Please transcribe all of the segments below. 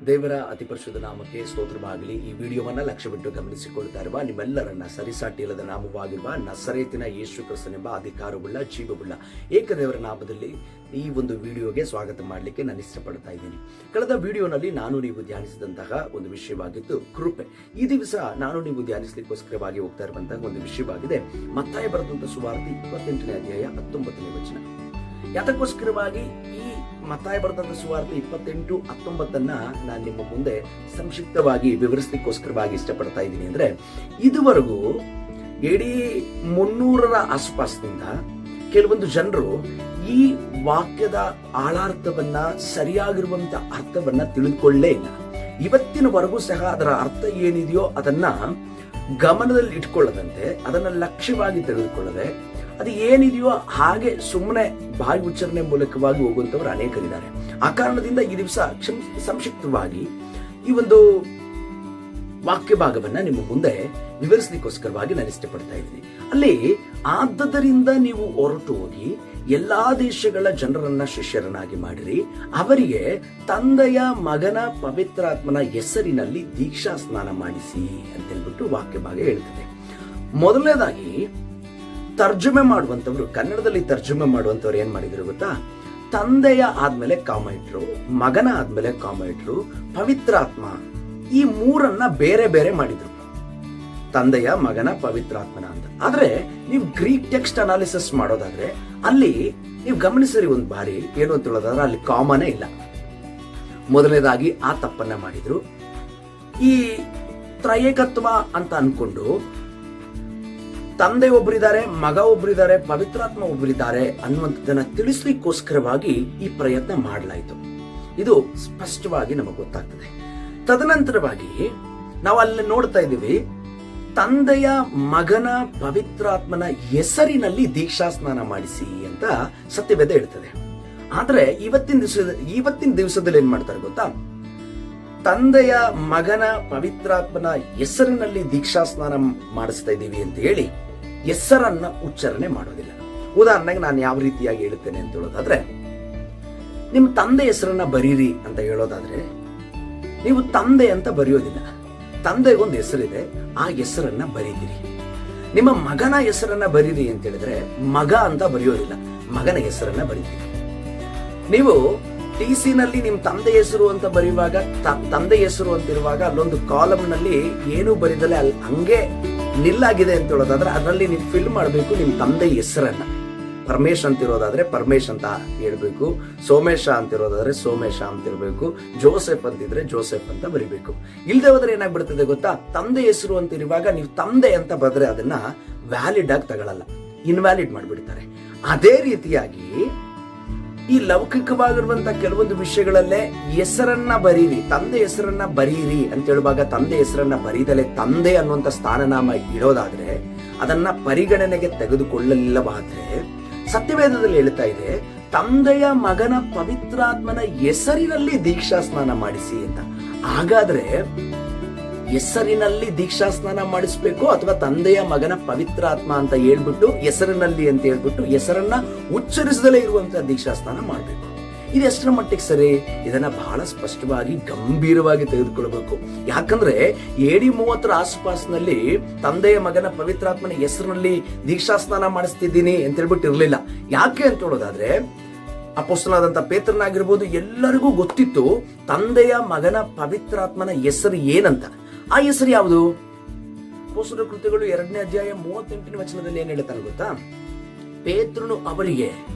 ದೇವರ ಅತಿ ಪರಿಶುದ್ಧ ನಾಮಕ್ಕೆ ಸ್ತೋತ್ರವಾಗಲಿ. ಈ ವಿಡಿಯೋವನ್ನ ಲಕ್ಷ್ಯ ಬಿಟ್ಟು ಗಮನಿಸಿಕೊಳ್ತಾ ಇರುವ ನಿಮ್ಮೆಲ್ಲರನ್ನ ಸರಿಸಾಟಿ ಇಲ್ಲದ ನಾಮವಾಗಿರುವ ನಸರೇತಿನ ಯೇಸು ಕ್ರಿಸ್ತನೆಂಬ ಅಧಿಕಾರವುಳ್ಳ ಜೀವವುಳ್ಳ ಏಕದೇವರ ನಾಮದಲ್ಲಿ ಈ ಒಂದು ವಿಡಿಯೋಗೆ ಸ್ವಾಗತ ಮಾಡಲಿಕ್ಕೆ ನಾನು ಇಷ್ಟಪಡ್ತಾ ಇದ್ದೀನಿ. ಕಳೆದ ವಿಡಿಯೋನಲ್ಲಿ ನಾನು ನೀವು ಧ್ಯಾನಿಸಿದಂತಹ ಒಂದು ವಿಷಯವಾಗಿತ್ತು ಕೃಪೆ. ಈ ದಿವಸ ನಾನು ನೀವು ಧ್ಯಾನಿಸಲಿಕ್ಕೋಸ್ಕರವಾಗಿ ಹೋಗ್ತಾ ಇರುವಂತಹ ಒಂದು ವಿಷಯವಾಗಿದೆ ಮತ್ತಾಯ ಬರೆದಂತಹ ಸುವಾರ್ತೆ 28ನೇ ಅಧ್ಯಾಯ 19ನೇ ವಚನ. ಯಾತಕ್ಕೋಸ್ಕರವಾಗಿ ಈ ಮತ್ತಾಯ ಬರೆದಂತ ಸುವಾರ್ತೆ 28:19 ನಾನು ನಿಮ್ಮ ಮುಂದೆ ಸಂಕ್ಷಿಪ್ತವಾಗಿ ವಿವರಿಸಲಿಕ್ಕೋಸ್ಕರವಾಗಿ ಇಷ್ಟಪಡ್ತಾ ಇದ್ದೀನಿ. ಅಂದ್ರೆ ಇದುವರೆಗೂ ಇಡೀ 300ರ ಆಸುಪಾಸಿನಿಂದ ಕೆಲವೊಂದು ಜನರು ಈ ವಾಕ್ಯದ ಆಳಾರ್ಥವನ್ನ ಸರಿಯಾಗಿರುವಂತ ಅರ್ಥವನ್ನ ತಿಳಿದುಕೊಳ್ಳೇ ಇಲ್ಲ. ಇವತ್ತಿನವರೆಗೂ ಸಹ ಅದರ ಅರ್ಥ ಏನಿದೆಯೋ ಅದನ್ನ ಗಮನದಲ್ಲಿ ಇಟ್ಕೊಳ್ಳದಂತೆ, ಅದನ್ನ ಲಕ್ಷ್ಯವಾಗಿ ತೆಗೆದುಕೊಳ್ಳದೆ, ಅದು ಏನಿದೆಯೋ ಹಾಗೆ ಸುಮ್ಮನೆ ಬಾಯಿ ಉಚ್ಚಾರಣೆ ಮೂಲಕವಾಗಿ ಹೋಗುವಂತವ್ರು ಅನೇಕರಿದ್ದಾರೆ. ಆ ಕಾರಣದಿಂದ ಈ ದಿವಸ ಸಂಕ್ಷಿಪ್ತವಾಗಿ ಈ ಒಂದು ವಾಕ್ಯ ಭಾಗವನ್ನ ನಿಮ್ಮ ಮುಂದೆ ವಿವರಿಸಲಿಕ್ಕೋಸ್ಕರವಾಗಿ ನಾನು ಇಷ್ಟಪಡ್ತಾ ಇದ್ದೀನಿ. ಅಲ್ಲಿ ಆದ್ದರಿಂದ ನೀವು ಹೊರಟು ಹೋಗಿ ಎಲ್ಲಾ ದೇಶಗಳ ಜನರನ್ನ ಶಿಷ್ಯರನ್ನಾಗಿ ಮಾಡಿರಿ, ಅವರಿಗೆ ತಂದೆಯ ಮಗನ ಪವಿತ್ರಾತ್ಮನ ಹೆಸರಿನಲ್ಲಿ ದೀಕ್ಷಾ ಸ್ನಾನ ಮಾಡಿಸಿ ಅಂತ ಹೇಳ್ಬಿಟ್ಟು ವಾಕ್ಯ ಭಾಗ ಹೇಳ್ತದೆ. ಮೊದಲನೇದಾಗಿ ತರ್ಜುಮೆ ಮಾಡುವಂತವ್ರು, ಕನ್ನಡದಲ್ಲಿ ತರ್ಜುಮೆ ಮಾಡುವಂತವ್ರು ಏನ್ ಮಾಡಿದ್ರು ಗೊತ್ತಾ? ತಂದೆಯ ಆದ್ಮೇಲೆ ಕಾಮ ಇಟ್ರು, ಮಗನ ಆದ್ಮೇಲೆ ಕಾಮ ಇಟ್ರು, ಪವಿತ್ರಾತ್ಮ, ಈ ಮೂರನ್ನ ಬೇರೆ ಬೇರೆ ಮಾಡಿದ್ರು. ತಂದೆಯ ಮಗನ ಪವಿತ್ರಾತ್ಮನ ಅಂತ. ಆದ್ರೆ ನೀವು ಗ್ರೀಕ್ ಟೆಕ್ಸ್ಟ್ ಅನಾಲಿಸಿಸ್ ಮಾಡೋದಾದ್ರೆ ಅಲ್ಲಿ ನೀವು ಗಮನಿಸಿರಿ ಒಂದು ಬಾರಿ ಏನು ಅಂತ ಹೇಳೋದಾದ್ರೆ ಅಲ್ಲಿ ಕಾಮನೇ ಇಲ್ಲ. ಮೊದಲನೇದಾಗಿ ಆ ತಪ್ಪನ್ನ ಮಾಡಿದ್ರು. ಈ ತ್ರಯೇಕತ್ವ ಅಂತ ಅನ್ಕೊಂಡು ತಂದೆ ಒಬ್ಬರಿದ್ದಾರೆ, ಮಗ ಒಬ್ಬರಿದ್ದಾರೆ, ಪವಿತ್ರಾತ್ಮ ಒಬ್ಬರಿದ್ದಾರೆ ಅನ್ನುವಂಥದ್ದನ್ನ ತಿಳಿಸ್ಲಿಕ್ಕೋಸ್ಕರವಾಗಿ ಈ ಪ್ರಯತ್ನ ಮಾಡಲಾಯಿತು. ಇದು ಸ್ಪಷ್ಟವಾಗಿ ನಮಗೆ ಗೊತ್ತಾಗ್ತದೆ. ತದನಂತರವಾಗಿ ನಾವು ಅಲ್ಲಿ ನೋಡ್ತಾ ಇದ್ದೀವಿ, ತಂದೆಯ ಮಗನ ಪವಿತ್ರಾತ್ಮನ ಹೆಸರಿನಲ್ಲಿ ದೀಕ್ಷಾ ಸ್ನಾನ ಮಾಡಿಸಿ ಅಂತ ಸತ್ಯವೇದ ಹೇಳ್ತದೆ. ಆದ್ರೆ ಇವತ್ತಿನ ದಿವಸದಲ್ಲಿ ಏನ್ ಮಾಡ್ತಾರೆ ಗೊತ್ತಾ? ತಂದೆಯ ಮಗನ ಪವಿತ್ರಾತ್ಮನ ಹೆಸರಿನಲ್ಲಿ ದೀಕ್ಷಾ ಸ್ನಾನ ಮಾಡಿಸ್ತಾ ಇದ್ದೀವಿ ಅಂತ ಹೇಳಿ ಹೆಸರನ್ನ ಉಚ್ಚಾರಣೆ ಮಾಡೋದಿಲ್ಲ. ಉದಾಹರಣೆಗೆ ನಾನು ಯಾವ ರೀತಿಯಾಗಿ ಹೇಳುತ್ತೇನೆ ಅಂತ ಹೇಳೋದಾದ್ರೆ, ನಿಮ್ಮ ತಂದೆ ಹೆಸರನ್ನ ಬರೀರಿ ಅಂತ ಹೇಳೋದಾದ್ರೆ ನೀವು ತಂದೆ ಅಂತ ಬರೆಯೋದಿಲ್ಲ. ತಂದೆಗೊಂದು ಹೆಸರಿದೆ, ಆ ಹೆಸರನ್ನ ಬರೀತೀರಿ. ನಿಮ್ಮ ಮಗನ ಹೆಸರನ್ನ ಬರೀರಿ ಅಂತ ಹೇಳಿದ್ರೆ ಮಗ ಅಂತ ಬರೆಯೋದಿಲ್ಲ, ಮಗನ ಹೆಸರನ್ನ ಬರೀತೀರಿ. ನೀವು TC ನಲ್ಲಿ ನಿಮ್ ತಂದೆ ಹೆಸರು ಅಂತ ಬರೆಯುವಾಗ ತಂದೆ ಹೆಸರು ಅಂತಿರುವಾಗ ಅಲ್ಲೊಂದು ಕಾಲಮ್ ನಲ್ಲಿ ಏನು ಬರೀದಲೆ ಅಲ್ಲಿ ಹಂಗೆ ನಿಲ್ಲಾಗಿದೆ ಅಂತ ಹೇಳೋದಾದ್ರೆ ಅದರಲ್ಲಿ ನೀವು ಫಿಲ್ ಮಾಡಬೇಕು ನಿಮ್ಮ ತಂದೆ ಹೆಸರನ್ನ. ಪರಮೇಶ್ ಅಂತಿರೋದಾದ್ರೆ ಪರಮೇಶ್ ಅಂತ ಹೇಳ್ಬೇಕು, ಸೋಮೇಶ ಅಂತಿರೋದಾದ್ರೆ ಸೋಮೇಶ ಅಂತಿರ್ಬೇಕು, ಜೋಸೆಫ್ ಅಂತಿದ್ರೆ ಜೋಸೆಫ್ ಅಂತ ಬರಿಬೇಕು. ಇಲ್ದೇ ಹೋದ್ರೆ ಏನಾಗ್ಬಿಡ್ತದೆ ಗೊತ್ತಾ? ತಂದೆ ಹೆಸರು ಅಂತಿರುವಾಗ ನೀವು ತಂದೆ ಅಂತ ಬರೆದ್ರೆ ಅದನ್ನ ವ್ಯಾಲಿಡ್ ಆಗಿ ತಗೊಳ್ಳಲ್ಲ, ಇನ್ವ್ಯಾಲಿಡ್ ಮಾಡ್ಬಿಡ್ತಾರೆ. ಅದೇ ರೀತಿಯಾಗಿ ಈ ಲೌಕಿಕವಾಗಿರುವಂತ ಕೆಲವೊಂದು ವಿಷಯಗಳಲ್ಲೇ ಹೆಸರನ್ನ ಬರೀರಿ, ತಂದೆ ಹೆಸರನ್ನ ಬರೀರಿ ಅಂತ ಹೇಳುವಾಗ ತಂದೆ ಹೆಸರನ್ನ ಬರೀದಲೆ ತಂದೆ ಅನ್ನುವಂತ ಸ್ಥಾನನಾಮ ಇಡೋದಾದ್ರೆ ಅದನ್ನ ಪರಿಗಣನೆಗೆ ತೆಗೆದುಕೊಳ್ಳಲಿಲ್ಲವಾದ್ರೆ ಸತ್ಯವೇದದಲ್ಲಿ ಹೇಳ್ತಾ ಇದೆ ತಂದೆಯ ಮಗನ ಪವಿತ್ರಾತ್ಮನ ಹೆಸರಿನಲ್ಲಿ ದೀಕ್ಷಾ ಸ್ನಾನ ಮಾಡಿಸಿ ಅಂತ. ಹಾಗಾದ್ರೆ ಹೆಸರಿನಲ್ಲಿ ದೀಕ್ಷಾ ಸ್ನಾನ ಮಾಡಿಸ್ಬೇಕು ಅಥವಾ ತಂದೆಯ ಮಗನ ಪವಿತ್ರಾತ್ಮ ಅಂತ ಹೇಳ್ಬಿಟ್ಟು ಹೆಸರಿನಲ್ಲಿ ಅಂತ ಹೇಳ್ಬಿಟ್ಟು ಹೆಸರನ್ನ ಉಚ್ಚರಿಸದಲೇ ಇರುವಂತಹ ದೀಕ್ಷಾ ಸ್ನಾನ ಮಾಡ್ಬೇಕು? ಇದು ಎಷ್ಟರ ಮಟ್ಟಿಗೆ ಸರಿ? ಇದನ್ನ ಬಹಳ ಸ್ಪಷ್ಟವಾಗಿ ಗಂಭೀರವಾಗಿ ತೆಗೆದುಕೊಳ್ಬೇಕು. ಯಾಕಂದ್ರೆ AD 30ರ ಆಸುಪಾಸಿನಲ್ಲಿ ತಂದೆಯ ಮಗನ ಪವಿತ್ರಾತ್ಮನ ಹೆಸರಿನಲ್ಲಿ ದೀಕ್ಷಾ ಸ್ನಾನ ಮಾಡಿಸ್ತಿದ್ದೀನಿ ಅಂತ ಹೇಳ್ಬಿಟ್ಟು ಇರ್ಲಿಲ್ಲ. ಯಾಕೆ ಅಂತ ಹೇಳೋದಾದ್ರೆ ಅಪೊಸ್ತಲನಾದಂತ ಪೇತ್ರನಾಗಿರ್ಬೋದು, ಎಲ್ಲರಿಗೂ ಗೊತ್ತಿತ್ತು ತಂದೆಯ ಮಗನ ಪವಿತ್ರಾತ್ಮನ ಹೆಸರು ಏನಂತ. ಆ ಹೆಸರು ಯಾವುದು? ಅಪೊಸ್ತಲರ ಕೃತ್ಯಗಳು 2ನೇ ಅಧ್ಯಾಯ 38ನೇ ವಚನದಲ್ಲಿ ಏನ್ ಹೇಳ್ತಾನೆ ಗೊತ್ತಾ? ಪೇತ್ರನು ಅವರಿಗೆ,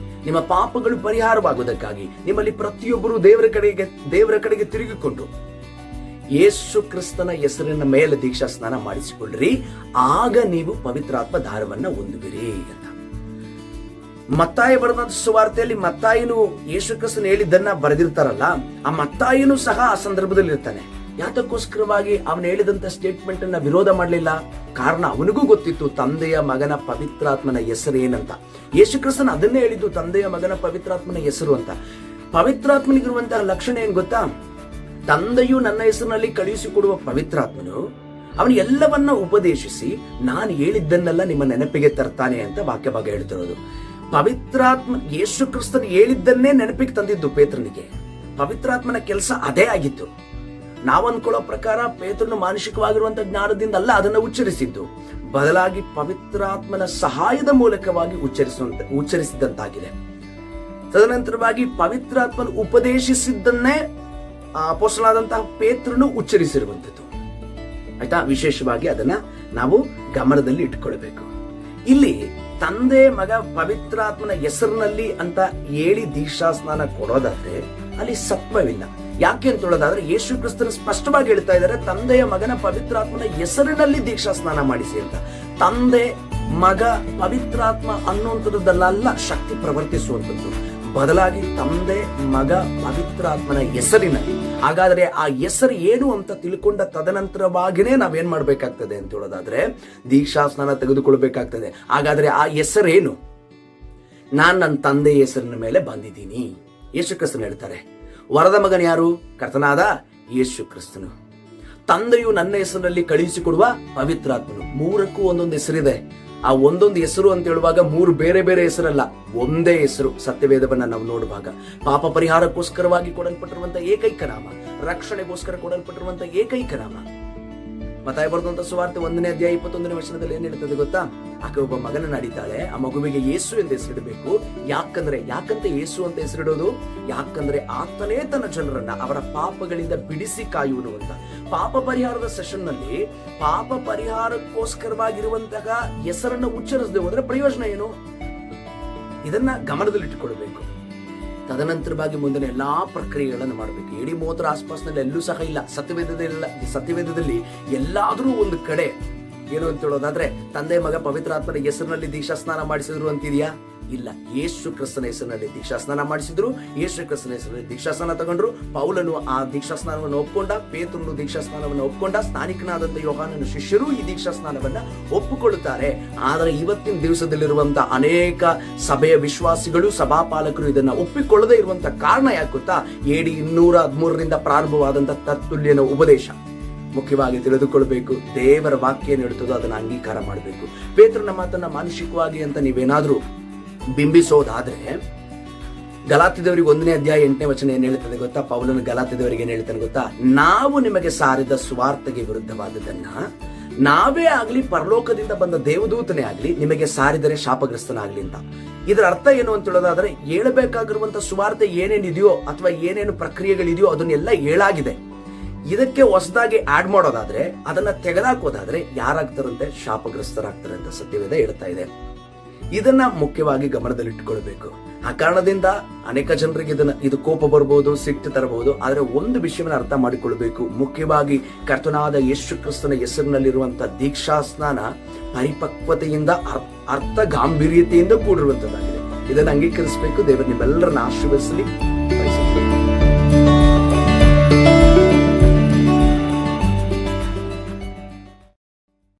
ನಿಮ್ಮ ಪಾಪಗಳು ಪರಿಹಾರವಾಗುವುದಕ್ಕಾಗಿ ನಿಮ್ಮಲ್ಲಿ ಪ್ರತಿಯೊಬ್ಬರು ದೇವರ ಕಡೆಗೆ ತಿರುಗಿಕೊಂಡು ಯೇಸು ಕ್ರಿಸ್ತನ ಹೆಸರಿನ ಮೇಲೆ ದೀಕ್ಷಾ ಸ್ನಾನ ಮಾಡಿಸಿಕೊಳ್ಳ್ರಿ, ಆಗ ನೀವು ಪವಿತ್ರಾತ್ಮ ದಾರವನ್ನ ಹೊಂದುವಿರಿ ಅಂತ. ಮತ್ತಾಯ ಬರೆದಂತ ಸುವಾರ್ತೆಯಲ್ಲಿ ಮತ್ತಾಯನು ಯೇಸು ಕ್ರಿಸ್ತನ ಹೇಳಿದ್ದನ್ನ ಬರೆದಿರ್ತಾರಲ್ಲ, ಆ ಮತ್ತಾಯನು ಸಹ ಆ ಸಂದರ್ಭದಲ್ಲಿ ಇರ್ತಾನೆ. ಯಾತಕ್ಕೋಸ್ಕರವಾಗಿ ಅವನು ಹೇಳಿದಂತ ಸ್ಟೇಟ್ಮೆಂಟ್ ಅನ್ನ ವಿರೋಧ ಮಾಡಲಿಲ್ಲ? ಕಾರಣ ಅವನಿಗೂ ಗೊತ್ತಿತ್ತು ತಂದೆಯ ಮಗನ ಪವಿತ್ರಾತ್ಮನ ಹೆಸರು ಏನಂತ. ಯೇಸು ಕ್ರಿಸ್ತನ ಅದನ್ನೇ ಹೇಳಿದ್ದು, ತಂದೆಯ ಮಗನ ಪವಿತ್ರಾತ್ಮನ ಹೆಸರು ಅಂತ. ಪವಿತ್ರಾತ್ಮನಿಗಿರುವಂತಹ ಲಕ್ಷಣ ಏನ್ ಗೊತ್ತಾ? ತಂದೆಯು ನನ್ನ ಹೆಸರಿನಲ್ಲಿ ಕಳುಹಿಸಿಕೊಡುವ ಪವಿತ್ರಾತ್ಮನು ಅವನು ಎಲ್ಲವನ್ನ ಉಪದೇಶಿಸಿ ನಾನು ಹೇಳಿದ್ದನ್ನೆಲ್ಲ ನಿಮ್ಮ ನೆನಪಿಗೆ ತರ್ತಾನೆ ಅಂತ ವಾಕ್ಯ ಭಾಗ ಹೇಳ್ತಿರೋದು. ಪವಿತ್ರಾತ್ಮ ಯೇಸು ಕ್ರಿಸ್ತನು ಹೇಳಿದ್ದನ್ನೇ ನೆನಪಿಗೆ ತಂದಿದ್ದು ಪೇತ್ರನಿಗೆ. ಪವಿತ್ರಾತ್ಮನ ಕೆಲಸ ಅದೇ ಆಗಿತ್ತು. ನಾವು ಅನ್ಕೊಳ್ಳೋ ಪ್ರಕಾರ ಪೇತ್ರನು ಮಾನಸಿಕವಾಗಿರುವಂತಹ ಜ್ಞಾನದಿಂದ ಅಲ್ಲ ಅದನ್ನ ಉಚ್ಚರಿಸಿದ್ದು, ಬದಲಾಗಿ ಪವಿತ್ರಾತ್ಮನ ಸಹಾಯದ ಮೂಲಕವಾಗಿ ಉಚ್ಚರಿಸಿದಂತಾಗಿದೆ. ತದನಂತರವಾಗಿ ಪವಿತ್ರಾತ್ಮನ ಉಪದೇಶಿಸಿದ್ದನ್ನೇ ಅಪೊಸ್ತಲನಾದಂತಹ ಪೇತ್ರನು ಉಚ್ಚರಿಸಿರುವಂಥದ್ದು. ಆಯ್ತಾ? ವಿಶೇಷವಾಗಿ ಅದನ್ನ ನಾವು ಗಮನದಲ್ಲಿ ಇಟ್ಕೊಳ್ಬೇಕು. ಇಲ್ಲಿ ತಂದೆ ಮಗ ಪವಿತ್ರಾತ್ಮನ ಹೆಸರಿನಲ್ಲಿ ಅಂತ ಹೇಳಿ ದೀಕ್ಷಾ ಸ್ನಾನ ಕೊಡೋದಾದ್ರೆ ಅಲ್ಲಿ ಸತ್ವವಿಲ್ಲ. ಯಾಕೆ ಅಂತ ಹೇಳೋದಾದ್ರೆ ಯೇಸು ಕ್ರಿಸ್ತನ ಸ್ಪಷ್ಟವಾಗಿ ಹೇಳ್ತಾ ಇದ್ದಾರೆ, ತಂದೆಯ ಮಗನ ಪವಿತ್ರಾತ್ಮನ ಹೆಸರಿನಲ್ಲಿ ದೀಕ್ಷಾ ಸ್ನಾನ ಮಾಡಿಸಿ ಅಂತ. ತಂದೆ ಮಗ ಪವಿತ್ರಾತ್ಮ ಅನ್ನುವಂಥದ್ದಲ್ಲ ಶಕ್ತಿ ಪ್ರವರ್ತಿಸುವಂಥದ್ದು, ಬದಲಾಗಿ ತಂದೆ ಮಗ ಪವಿತ್ರಾತ್ಮನ ಹೆಸರಿನಲ್ಲಿ. ಹಾಗಾದ್ರೆ ಆ ಹೆಸರು ಏನು ಅಂತ ತಿಳ್ಕೊಂಡ ತದನಂತರವಾಗಿನೇ ನಾವೇನ್ ಮಾಡ್ಬೇಕಾಗ್ತದೆ ಅಂತ ಹೇಳೋದಾದ್ರೆ ದೀಕ್ಷಾ ಸ್ನಾನ ತೆಗೆದುಕೊಳ್ಬೇಕಾಗ್ತದೆ. ಹಾಗಾದ್ರೆ ಆ ಹೆಸರೇನು? ನಾನ್ ನನ್ನ ತಂದೆಯ ಹೆಸರಿನ ಮೇಲೆ ಬಂದಿದ್ದೀನಿ. ಯೇಸು ಕ್ರಿಸ್ತನು ಹೇಳ್ತಾರೆ, ವರದ ಮಗನ ಯಾರು? ಕರ್ತನಾದ ಯೇಸು ಕ್ರಿಸ್ತನು. ತಂದೆಯು ನನ್ನ ಹೆಸರಿನಲ್ಲಿ ಕಳುಹಿಸಿಕೊಡುವ ಪವಿತ್ರಾತ್ಮನು. ಮೂರಕ್ಕೂ ಒಂದೊಂದು ಹೆಸರಿದೆ. ಆ ಒಂದೊಂದು ಹೆಸರು ಅಂತ ಹೇಳುವಾಗ ಮೂರು ಬೇರೆ ಬೇರೆ ಹೆಸರಲ್ಲ, ಒಂದೇ ಹೆಸರು. ಸತ್ಯವೇದವನ್ನ ನಾವು ನೋಡುವಾಗ ಪಾಪ ಪರಿಹಾರಕ್ಕೋಸ್ಕರವಾಗಿ ಕೊಡಲ್ಪಟ್ಟಿರುವಂತಹ ಏಕೈಕ ನಾಮ, ರಕ್ಷಣೆಗೋಸ್ಕರ ಕೊಡಲ್ಪಟ್ಟಿರುವಂತಹ ಏಕೈಕ ನಾಮ. ಮತ್ತಾಯ ಬರೆದಂತ ಸುವಾರ್ತೆ 1ನೇ ಅಧ್ಯಾಯ 21ನೇ ವಚನದಲ್ಲಿ ಏನ್ ಹೇಳ್ತದೆ ಗೊತ್ತಾ? ಆಕೆ ಒಬ್ಬ ಮಗನನ್ನ ನಡೀತಾಳೆ, ಆ ಮಗುವಿಗೆ ಯೇಸು ಅಂತ ಹೆಸರಿಡಬೇಕು. ಯಾಕಂತ ಯೇಸು ಅಂತ ಹೆಸರಿಡೋದು? ಯಾಕಂದ್ರೆ ಆತನೇ ತನ್ನ ಜನರನ್ನ ಅವರ ಪಾಪಗಳಿಂದ ಬಿಡಿಸಿ ಕಾಯುವನು ಅಂತ. ಪಾಪ ಪರಿಹಾರದ ಸೆಷನ್ ನಲ್ಲಿ ಪಾಪ ಪರಿಹಾರಕ್ಕೋಸ್ಕರವಾಗಿರುವಂತಹ ಹೆಸರನ್ನ ಉಚ್ಚರಿಸದೆ ಹೋದ್ರೆ ಪ್ರಯೋಜನ ಏನು? ಇದನ್ನ ಗಮನದಲ್ಲಿಟ್ಟುಕೊಳ್ಬೇಕು. ತದನಂತರವಾಗಿ ಮುಂದಿನ ಎಲ್ಲಾ ಪ್ರಕ್ರಿಯೆಗಳನ್ನು ಮಾಡಬೇಕು. ಇಡೀ 30 ಆಸ್ಪಾಸ್ನಲ್ಲಿ ಎಲ್ಲೂ ಸಹ ಇಲ್ಲ. ಸತ್ಯವೇದದಲ್ಲಿ ಎಲ್ಲಾದ್ರೂ ಒಂದು ಕಡೆ ಏನು ಅಂತ ಹೇಳೋದಾದ್ರೆ ತಂದೆ ಮಗ ಪವಿತ್ರಾತ್ಮನ ಹೆಸರಿನಲ್ಲಿ ದೀಕ್ಷಾ ಸ್ನಾನ ಮಾಡಿಸಿದ್ರು ಅಂತಿದ್ಯಾ? ಇಲ್ಲ. ಯೇಸು ಕ್ರಿಸ್ತನ ಹೆಸರಿನಲ್ಲಿ ದೀಕ್ಷಾ ಸ್ನಾನ ಮಾಡಿಸಿದ್ರು, ಯೇಸು ಕ್ರಿಸ್ತನ ಹೆಸರಿನಲ್ಲಿ ದೀಕ್ಷಾ ಸ್ನಾನ ತಗೊಂಡ್ರು. ಪೌಲನು ಆ ದೀಕ್ಷಾ ಸ್ನಾನವನ್ನು ಒಪ್ಕೊಂಡ, ಪೇತ್ರನು ದೀಕ್ಷಾ ಸ್ನಾನವನ್ನು ಒಪ್ಕೊಂಡ, ಸ್ನಾನಿಕನಾದಂತ ಯೋಹಾನನ ಶಿಷ್ಯರು ಈ ದೀಕ್ಷಾ ಸ್ನಾನವನ್ನ ಒಪ್ಪಿಕೊಳ್ಳುತ್ತಾರೆ. ಆದರೆ ಇವತ್ತಿನ ದಿವಸದಲ್ಲಿರುವಂತಹ ಅನೇಕ ಸಭೆಯ ವಿಶ್ವಾಸಿಗಳು, ಸಭಾಪಾಲಕರು ಇದನ್ನ ಒಪ್ಪಿಕೊಳ್ಳದೆ ಇರುವಂತ ಕಾರಣ ಯಾಕೆ ಗೊತ್ತಾ? AD 213ರಿಂದ ಪ್ರಾರಂಭವಾದಂತಹ ತರ್ತುಲ್ಯನ ಉಪದೇಶ. ಮುಖ್ಯವಾಗಿ ತಿಳಿದುಕೊಳ್ಬೇಕು, ದೇವರ ವಾಕ್ಯ ಏನು ಹೇಳ್ತದೋ ಅದನ್ನ ಅಂಗೀಕಾರ ಮಾಡಬೇಕು. ಪೇತ್ರನ ಮಾತನ್ನ ಮಾನಸಿಕವಾಗಿ ಅಂತ ನೀವೇನಾದ್ರೂ ಬಿಂಬಿಸೋದಾದ್ರೆ, ಗಲಾತ್ಯದವರಿಗೆ 1ನೇ ಅಧ್ಯಾಯ 8ನೇ ವಚನ ಏನ್ ಹೇಳ್ತದೆ ಗೊತ್ತಾ? ಪೌಲನು ಗಲಾತ್ಯದವರಿಗೆ ಏನ್ ಹೇಳ್ತಾನೆ ಗೊತ್ತಾ? ನಾವು ನಿಮಗೆ ಸಾರಿದ ಸುವಾರ್ತೆಗೆ ವಿರುದ್ಧವಾದದನ್ನ ನಾವೇ ಆಗ್ಲಿ ಪರಲೋಕದಿಂದ ಬಂದ ದೇವದೂತನೇ ಆಗ್ಲಿ ನಿಮಗೆ ಸಾರಿದರೆ ಶಾಪಗ್ರಸ್ತನಾಗ್ಲಿ ಅಂತ. ಇದರ ಅರ್ಥ ಏನು ಅಂತ ಹೇಳೋದಾದ್ರೆ, ಹೇಳಬೇಕಾಗಿರುವಂತ ಸುವಾರ್ತೆ ಏನೇನಿದೆಯೋ ಅಥವಾ ಏನೇನು ಪ್ರಕ್ರಿಯೆಗಳಿದೆಯೋ ಅದನ್ನೆಲ್ಲ ಹೇಳಾಗಿದೆ. ಇದಕ್ಕೆ ಹೊಸದಾಗಿ ಆಡ್ ಮಾಡೋದಾದ್ರೆ, ಅದನ್ನ ತೆಗೆದಾಕೋದಾದ್ರೆ ಯಾರಾಗ್ತಾರಂತೆ? ಶಾಪಗ್ರಸ್ತರಾಗ್ತಾರೆ ಅಂತ ಸತ್ಯವೇದ ಹೇಳ್ತಾ ಇದೆ. ಇದನ್ನ ಮುಖ್ಯವಾಗಿ ಗಮನದಲ್ಲಿಟ್ಟುಕೊಳ್ಬೇಕು. ಆ ಕಾರಣದಿಂದ ಅನೇಕ ಜನರಿಗೆ ಇದು ಕೋಪ ಬರ್ಬೋದು, ಸಿಟ್ಟು ತರಬಹುದು. ಆದ್ರೆ ಒಂದು ವಿಷಯವನ್ನ ಅರ್ಥ ಮಾಡಿಕೊಳ್ಬೇಕು, ಮುಖ್ಯವಾಗಿ ಕರ್ತನಾದ ಯೇಸು ಕ್ರಿಸ್ತನ ಹೆಸರಿನಲ್ಲಿರುವಂತಹ ದೀಕ್ಷಾ ಸ್ನಾನ ಪರಿಪಕ್ವತೆಯಿಂದ, ಅರ್ಥ ಗಾಂಭೀರ್ಯತೆಯಿಂದ ಕೂಡಿರುವಂತದ್ದಾಗಿದೆ. ಇದನ್ನು ಅಂಗೀಕರಿಸಬೇಕು. ದೇವರು ನಿಮ್ಮೆಲ್ಲರನ್ನ ಆಶೀರ್ವದಿಸಲಿ.